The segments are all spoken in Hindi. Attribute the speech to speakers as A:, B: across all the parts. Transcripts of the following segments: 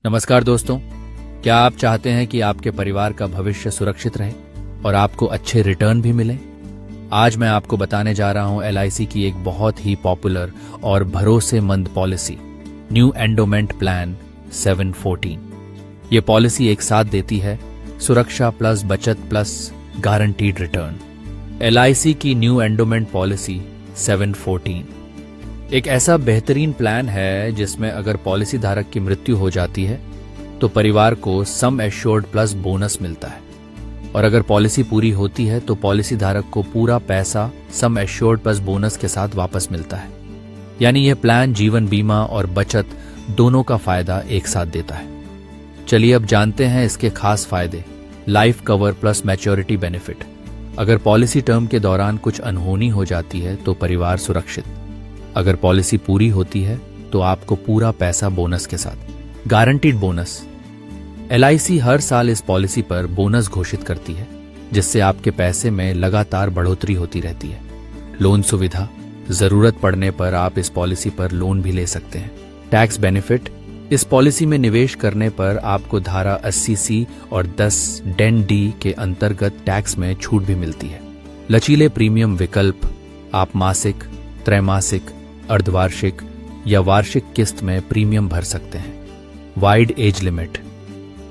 A: नमस्कार दोस्तों, क्या आप चाहते हैं कि आपके परिवार का भविष्य सुरक्षित रहे और आपको अच्छे रिटर्न भी मिले? आज मैं आपको बताने जा रहा हूं LIC की एक बहुत ही पॉपुलर और भरोसेमंद पॉलिसी, न्यू एंडोमेंट प्लान 714। ये पॉलिसी एक साथ देती है सुरक्षा प्लस बचत प्लस गारंटीड रिटर्न। LIC की न्यू एंडोमेंट पॉलिसी 714 एक ऐसा बेहतरीन प्लान है जिसमें अगर पॉलिसी धारक की मृत्यु हो जाती है तो परिवार को सम एश्योर्ड प्लस बोनस मिलता है, और अगर पॉलिसी पूरी होती है तो पॉलिसी धारक को पूरा पैसा सम एश्योर्ड प्लस बोनस के साथ वापस मिलता है। यानी यह प्लान जीवन बीमा और बचत दोनों का फायदा एक साथ देता है। चलिए अब जानते हैं इसके खास फायदे। Life cover plus maturity benefit. अगर पॉलिसी टर्म के दौरान कुछ अनहोनी हो जाती है तो परिवार सुरक्षित। अगर पॉलिसी पूरी होती है तो आपको पूरा पैसा बोनस के साथ। Guaranteed bonus. LIC हर साल इस पॉलिसी पर बोनस घोषित करती है, जिससे आपके पैसे में लगातार बढ़ोतरी होती रहती है। लोन सुविधा। जरूरत पड़ने पर आप इस पॉलिसी पर लोन भी ले सकते हैं। Tax benefit. इस पॉलिसी में निवेश करने पर आपको धारा 80C और 10 10D के अंतर्गत टैक्स में छूट भी मिलती है। लचीले प्रीमियम विकल्प। आप मासिक, त्रैमासिक, अर्धवार्षिक या वार्षिक किस्त में प्रीमियम भर सकते हैं। Wide age limit.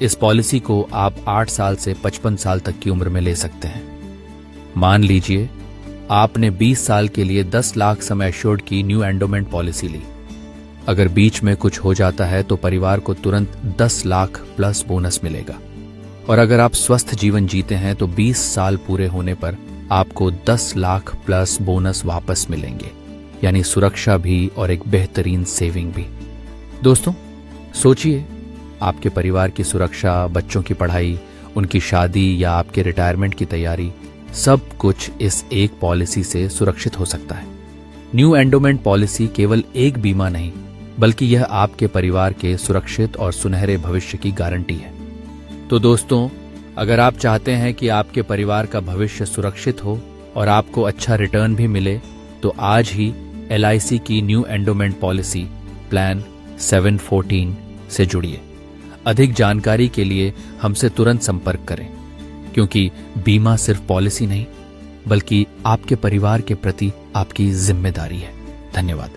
A: इस पॉलिसी को आप 8 साल से 55 साल तक की उम्र में ले सकते हैं। मान लीजिए आपने 20 साल के लिए 10 लाख सम एश्योर्ड की न्यू एंडोमेंट पॉलिसी ली। अगर बीच में कुछ हो जाता है तो परिवार को तुरंत 10 लाख प्लस बोनस मिलेगा, और अगर आप स्वस्थ जीवन जीते हैं तो 20 साल पूरे होने पर आपको 10 लाख प्लस बोनस वापस मिलेंगे। यानी सुरक्षा भी और एक बेहतरीन सेविंग भी। दोस्तों सोचिए, आपके परिवार की सुरक्षा, बच्चों की पढ़ाई, उनकी शादी या आपके रिटायरमेंट की तैयारी, सब कुछ इस एक पॉलिसी से सुरक्षित हो सकता है। न्यू एंडोमेंट पॉलिसी केवल एक बीमा नहीं, बल्कि यह आपके परिवार के सुरक्षित और सुनहरे भविष्य की गारंटी है। तो दोस्तों, अगर आप चाहते हैं कि आपके परिवार का भविष्य सुरक्षित हो और आपको अच्छा रिटर्न भी मिले, तो आज ही LIC की न्यू एंडोमेंट पॉलिसी प्लान 714 से जुड़िए। अधिक जानकारी के लिए हमसे तुरंत संपर्क करें, क्योंकि बीमा सिर्फ पॉलिसी नहीं, बल्कि आपके परिवार के प्रति आपकी जिम्मेदारी है। धन्यवाद।